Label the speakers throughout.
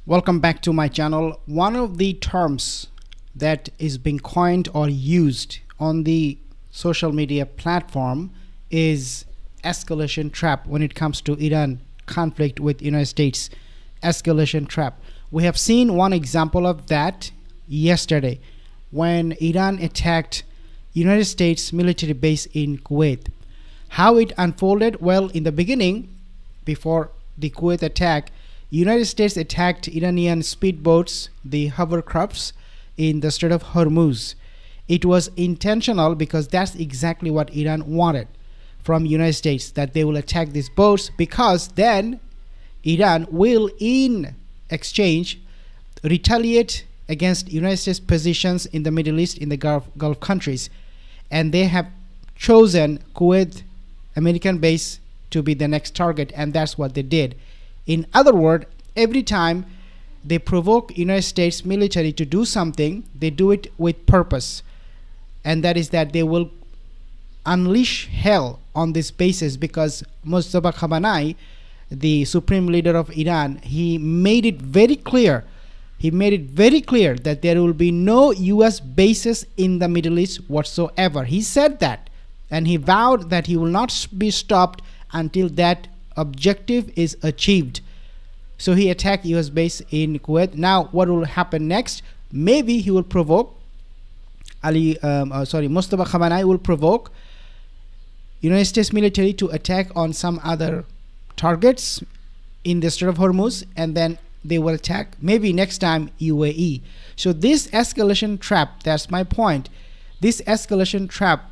Speaker 1: Welcome back to my channel. One of the terms that is being coined or used on the social media platform is escalation trap when it comes to Iran conflict with United States. Escalation trap. We have seen one example of that yesterday when Iran attacked United States military base in Kuwait. How it unfolded? Well, in the beginning, before the Kuwait attack, United States attacked Iranian speedboats, the hovercrafts, in the Strait of Hormuz. It was intentional because that's exactly what Iran wanted from United States, that they will attack these boats because then Iran will in exchange retaliate against United States positions in the Middle East, in the Gulf countries. And they have chosen Kuwait American base to be the next target, and that's what they did. In other words, every time they provoke United States military to do something, they do it with purpose. And that is that they will unleash hell on this basis because Mustafa Khamenei, the supreme leader of Iran, he made it very clear. He made it very clear that there will be no US bases in the Middle East whatsoever. He said that, and he vowed that he will not be stopped until that objective is achieved. So he attacked US base in Kuwait. Now what will happen next? Maybe he will provoke Mustafa Khamenei will provoke United States military to attack on some other targets in the Strait of Hormuz, and then they will attack maybe next time UAE. So this escalation trap, that's my point, this escalation trap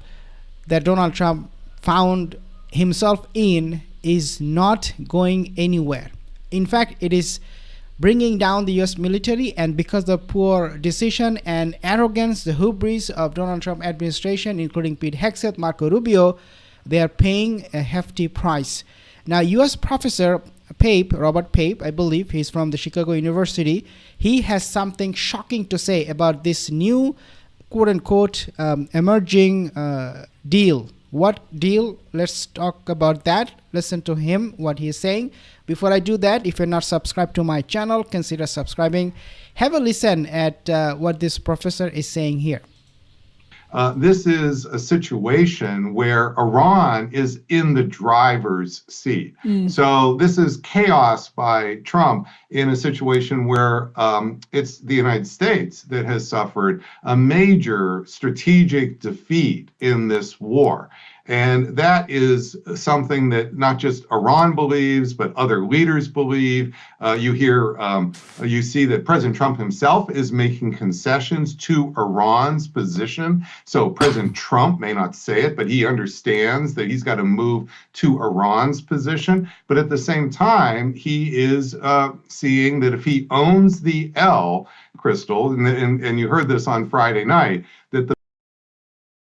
Speaker 1: that Donald Trump found himself in is not going anywhere. In fact, it is bringing down the US military, and because of poor decision and arrogance, the hubris of Donald Trump administration, including Pete Hegseth, Marco Rubio, they are paying a hefty price. Now, US professor Pape, Robert Pape, I believe he's from the Chicago University, he has something shocking to say about this new quote-unquote emerging deal. What deal? Let's talk about that. Listen to him, what he is saying. Before I do that, if you're not subscribed to my channel, consider subscribing. Have a listen at what this professor is saying here.
Speaker 2: This is a situation where Iran is in the driver's seat. So this is chaos by Trump in a situation where it's the United States that has suffered a major strategic defeat in this war. And that is something that not just Iran believes, but other leaders believe. You see that President Trump himself is making concessions to Iran's position. So President Trump may not say it, but he understands that he's got to move to Iran's position. But at the same time, he is seeing that if he owns the L, Crystal, and you heard this on Friday night, that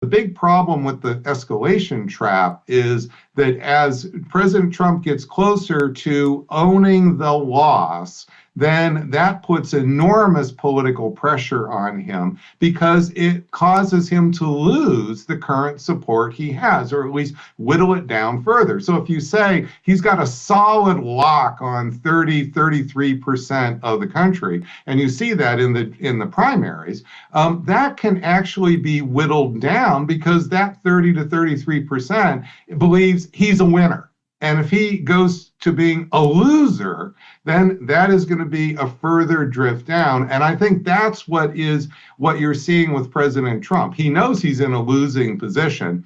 Speaker 2: the big problem with the escalation trap is that as President Trump gets closer to owning the loss, then that puts enormous political pressure on him because it causes him to lose the current support he has, or at least whittle it down further. So if you say he's got a solid lock on 33% of the country, and you see that in the primaries, that can actually be whittled down because that 30 to 33% believes he's a winner. And if he goes to being a loser, then that is going to be a further drift down. And I think that's what you're seeing with President Trump. He knows he's in a losing position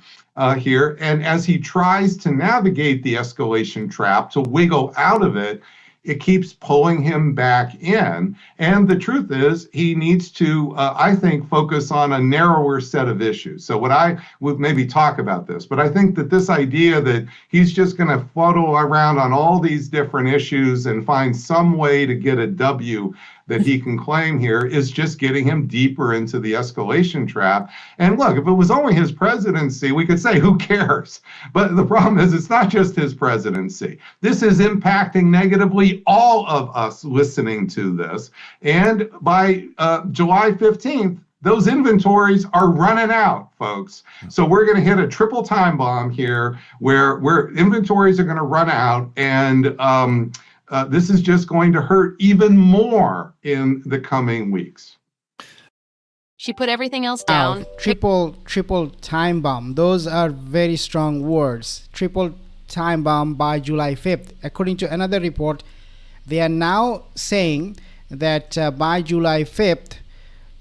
Speaker 2: here. And as he tries to navigate the escalation trap, to wiggle out of it, it keeps pulling him back in. And the truth is, he needs to, I think, focus on a narrower set of issues. So what I would maybe talk about this, but I think that this idea that he's just going to fuddle around on all these different issues and find some way to get a W that he can claim here is just getting him deeper into the escalation trap. And look, if it was only his presidency, we could say, who cares? But the problem is, it's not just his presidency. This is impacting negatively all of us listening to this. And by July 15th, those inventories are running out, folks. So we're going to hit a triple time bomb here where inventories are going to run out, and this is just going to hurt even more in the coming weeks.
Speaker 3: She put everything else
Speaker 1: Wow,
Speaker 3: down.
Speaker 1: triple time bomb. Those are very strong words. Triple time bomb by July 5th. According to another report, they are now saying that by July 5th,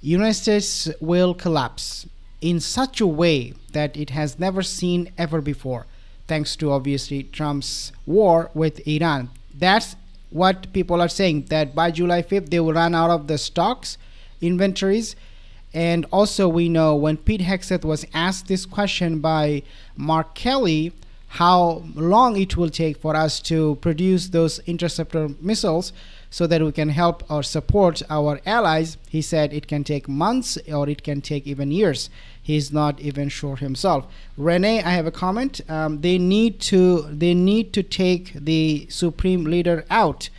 Speaker 1: United States will collapse in such a way that it has never seen ever before, thanks to obviously Trump's war with Iran. That's what people are saying, that by July 5th they will run out of the stocks, inventories. And also we know when Pete Hegseth was asked this question by Mark Kelly, how long it will take for us to produce those interceptor missiles so that we can help or support our allies, he said it can take months or it can take even years. He's not even sure himself. Renee, I have a comment. They need to take the supreme leader out.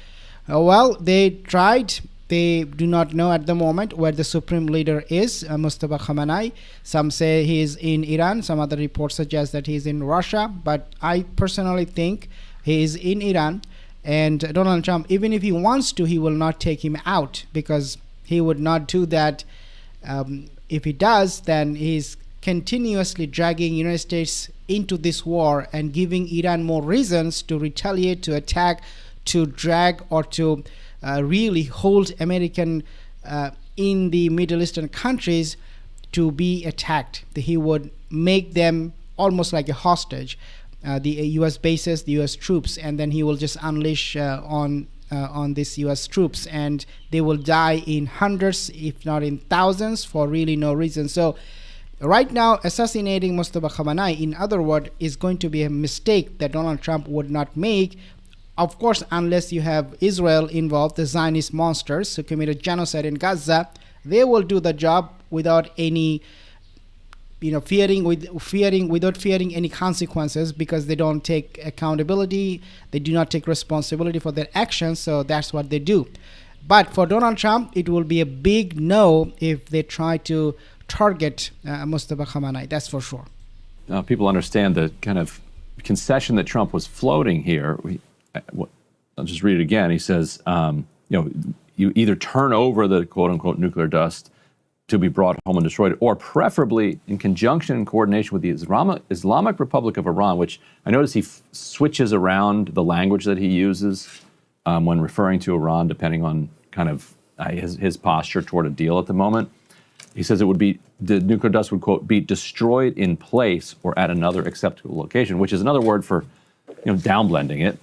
Speaker 1: Well, they tried. They do not know at the moment where the supreme leader is, Mustafa Khamenei. Some say he is in Iran. Some other reports suggest that he is in Russia. But I personally think he is in Iran. And Donald Trump, even if he wants to, he will not take him out, because he would not do that. If he does, then he's continuously dragging United States into this war and giving Iran more reasons to retaliate, to attack, to drag, or to really hold American in the Middle Eastern countries to be attacked. He would make them almost like a hostage, the U.S. bases, the U.S. troops, and then he will just unleash on these U.S. troops, and they will die in hundreds, if not in thousands, for really no reason. So right now, assassinating Mustafa Khamenei, in other words, is going to be a mistake that Donald Trump would not make. Of course, unless you have Israel involved, the Zionist monsters who committed genocide in Gaza, they will do the job without any, without fearing any consequences, because they don't take accountability, they do not take responsibility for their actions. So that's what they do. But for Donald Trump, it will be a big no if they try to target Mustafa Khamenei. That's for sure.
Speaker 4: People understand the kind of concession that Trump was floating here. I'll just read it again. He says, you either turn over the quote-unquote nuclear dust to be brought home and destroyed, or preferably in conjunction and coordination with the Islamic Republic of Iran, which I notice he switches around the language that he uses when referring to Iran, depending on kind of his posture toward a deal at the moment. He says the nuclear dust would, quote, be destroyed in place or at another acceptable location, which is another word for, downblending it.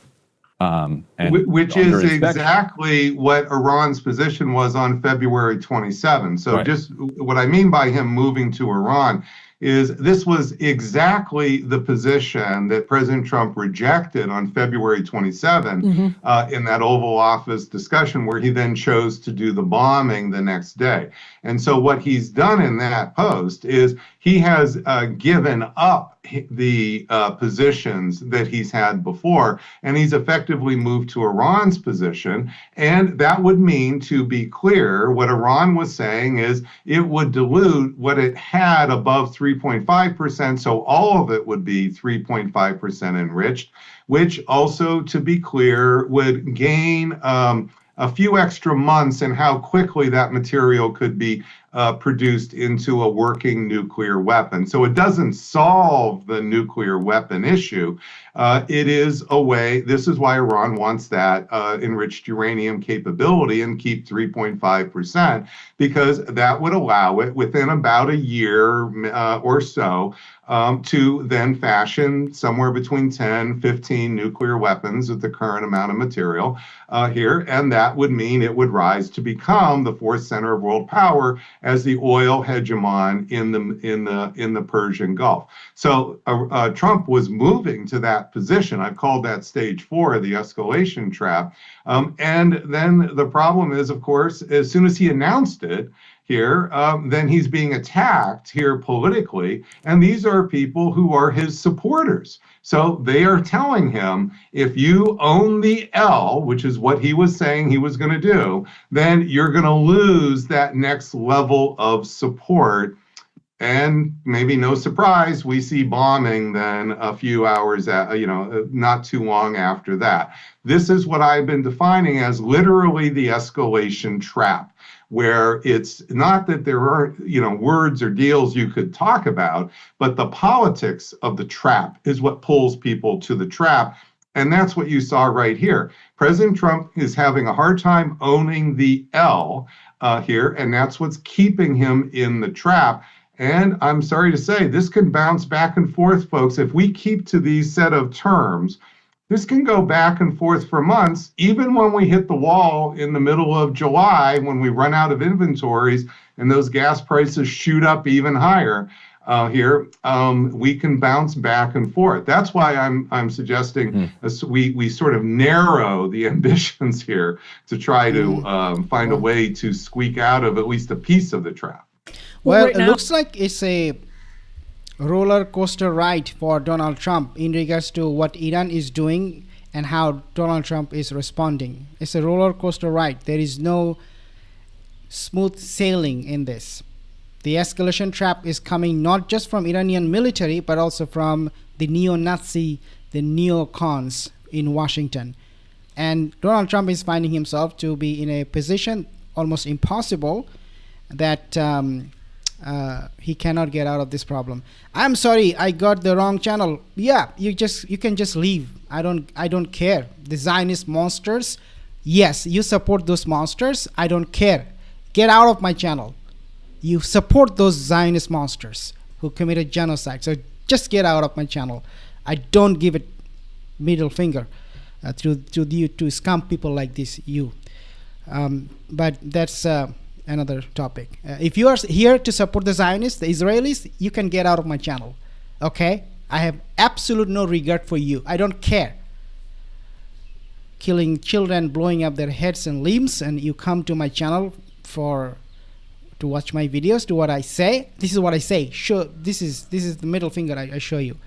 Speaker 2: Which is exactly what Iran's position was on February 27. So right. Just what I mean by him moving to Iran is this was exactly the position that President Trump rejected on February 27 in that Oval Office discussion, where he then chose to do the bombing the next day. And so what he's done in that post is he has given up the positions that he's had before, and he's effectively moved to Iran's position. And that would mean, to be clear, what Iran was saying is it would dilute what it had above 3.5%, so all of it would be 3.5% enriched, which also, to be clear, would gain a few extra months in how quickly that material could be produced into a working nuclear weapon. So it doesn't solve the nuclear weapon issue. It is a way, this is why Iran wants that enriched uranium capability and keep 3.5%, because that would allow it within about a year or so to then fashion somewhere between 10, 15 nuclear weapons at the current amount of material here. And that would mean it would rise to become the fourth center of world power as the oil hegemon in the Persian Gulf. So Trump was moving to that position. I've called that stage 4 of the escalation trap. And then the problem is, of course, as soon as he announced it here, then he's being attacked here politically. And these are people who are his supporters. So they are telling him, if you own the L, which is what he was saying he was going to do, then you're going to lose that next level of support And maybe no surprise, we see bombing then a few hours, not too long after that. This is what I've been defining as literally the escalation trap, where it's not that there aren't, words or deals you could talk about, but the politics of the trap is what pulls people to the trap. And that's what you saw right here. President Trump is having a hard time owning the L here, and that's what's keeping him in the trap. And I'm sorry to say, this can bounce back and forth, folks. If we keep to these set of terms, this can go back and forth for months, even when we hit the wall in the middle of July, when we run out of inventories and those gas prices shoot up even higher here, we can bounce back and forth. That's why I'm suggesting we sort of narrow the ambitions here to try to find a way to squeak out of at least a piece of the trap.
Speaker 1: Well,
Speaker 5: right
Speaker 1: it
Speaker 5: now,
Speaker 1: looks like it's a roller coaster ride for Donald Trump in regards to what Iran is doing and how Donald Trump is responding. It's a roller coaster ride. There is no smooth sailing in this. The escalation trap is coming not just from Iranian military, but also from the neo-Nazi, the neocons in Washington. And Donald Trump is finding himself to be in a position almost impossible that he cannot get out of this problem. I'm sorry, I got the wrong channel. Yeah, you can just leave. I don't care. The Zionist monsters, yes, you support those monsters. I don't care. Get out of my channel. You support those Zionist monsters who committed genocide. So just get out of my channel. I don't give it middle finger to you, to scum people like this. But that's another topic. If you are here to support the Zionists, the Israelis, you can get out of my channel. Okay? I have absolute no regard for you. I don't care. Killing children, blowing up their heads and limbs, and you come to my channel to watch my videos, to what I say. This is what I say. Sure, this is the middle finger I show you.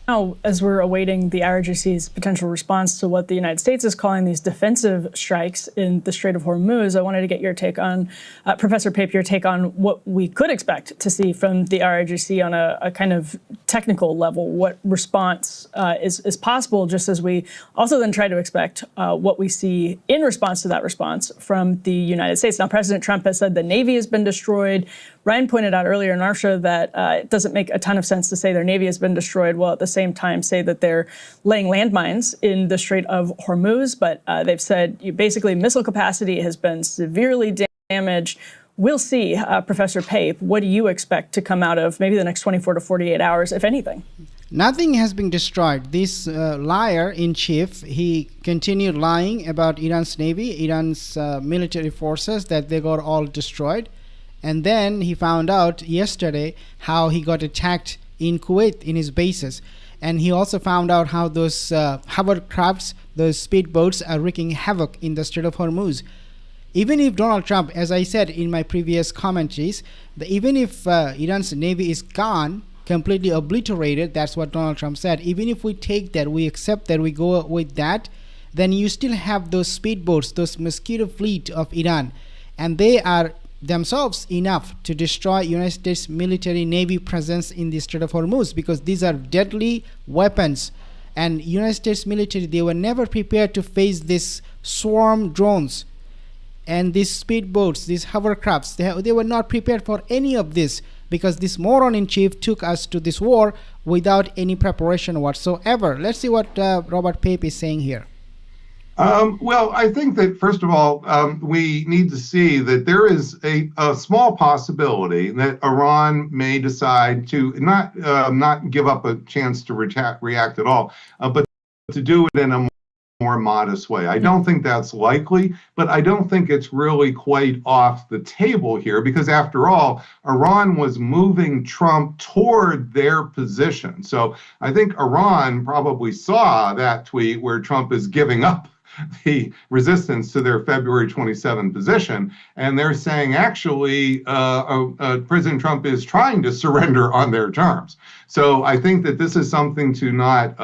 Speaker 5: Now, as we're awaiting the IRGC's potential response to what the United States is calling these defensive strikes in the Strait of Hormuz, I wanted to get your take on, Professor Pape, your take on what we could expect to see from the IRGC on a kind of technical level, what response is possible, just as we also then try to expect what we see in response to that response from the United States. Now, President Trump has said the Navy has been destroyed. Ryan pointed out earlier in our show that it doesn't make a ton of sense to say their Navy has been destroyed while at the same time say that they're laying landmines in the Strait of Hormuz. But they've said basically missile capacity has been severely damaged. We'll see, Professor Pape, what do you expect to come out of maybe the next 24 to 48 hours, if anything?
Speaker 1: Nothing has been destroyed. This liar in chief, he continued lying about Iran's Navy, Iran's military forces, that they got all destroyed. And then he found out yesterday how he got attacked in Kuwait in his bases. And he also found out how those hovercrafts, those speedboats, are wreaking havoc in the Strait of Hormuz. Even if Donald Trump, as I said in my previous commentaries, even if Iran's Navy is gone, completely obliterated, that's what Donald Trump said, even if we take that, we accept that, we go with that, then you still have those speedboats, those mosquito fleet of Iran. And they are themselves enough to destroy United States military Navy presence in the Strait of Hormuz, because these are deadly weapons. And United States military, they were never prepared to face this swarm drones and these speedboats, these hovercrafts. They were not prepared for any of this, because this moron in chief took us to this war without any preparation whatsoever. Let's see what Robert Pape is saying here.
Speaker 2: Well, I think that, first of all, we need to see that there is a small possibility that Iran may decide to not give up a chance to react at all, but to do it in a more modest way. I don't think that's likely, but I don't think it's really quite off the table here, because after all, Iran was moving Trump toward their position. So I think Iran probably saw that tweet where Trump is giving up the resistance to their February 27 position, and they're saying actually President Trump is trying to surrender on their terms. So I think that this is something to not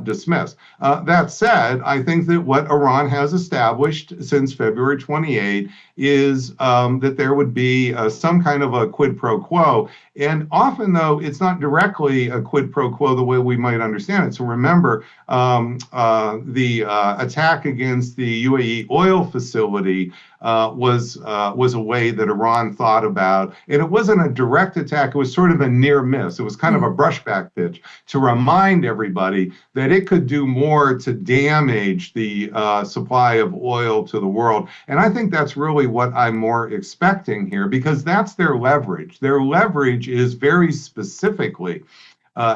Speaker 2: dismissed. That said, I think that what Iran has established since February 28 is that there would be some kind of a quid pro quo. And often, though, it's not directly a quid pro quo the way we might understand it. So remember, the attack against the UAE oil facility was a way that Iran thought about, and it wasn't a direct attack. It was sort of a near miss. It was kind of a brushback pitch to remind everybody that it could do more to damage the supply of oil to the world. And I think that's really what I'm more expecting here, because that's their leverage. Their leverage is very specifically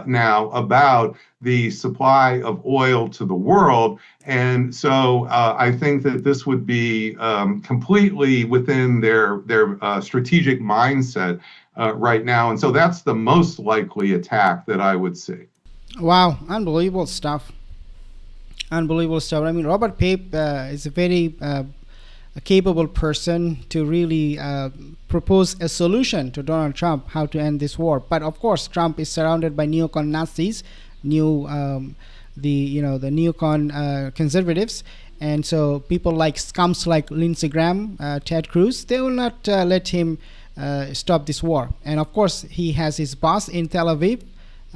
Speaker 2: now about the supply of oil to the world. And so I think that this would be completely within their strategic mindset right now. And so that's the most likely attack that I would see.
Speaker 1: Wow, unbelievable stuff. Unbelievable stuff. I mean, Robert Pape is a very capable person to really propose a solution to Donald Trump how to end this war. But of course, Trump is surrounded by neocon Nazis, the neocon conservatives, and so people like scums like Lindsey Graham, Ted Cruz, they will not let him stop this war. And of course, he has his boss in Tel Aviv,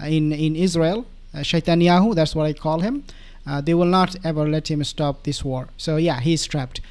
Speaker 1: in Israel, Shaitanyahu, that's what I call him. They will not ever let him stop this war. So yeah, he's trapped.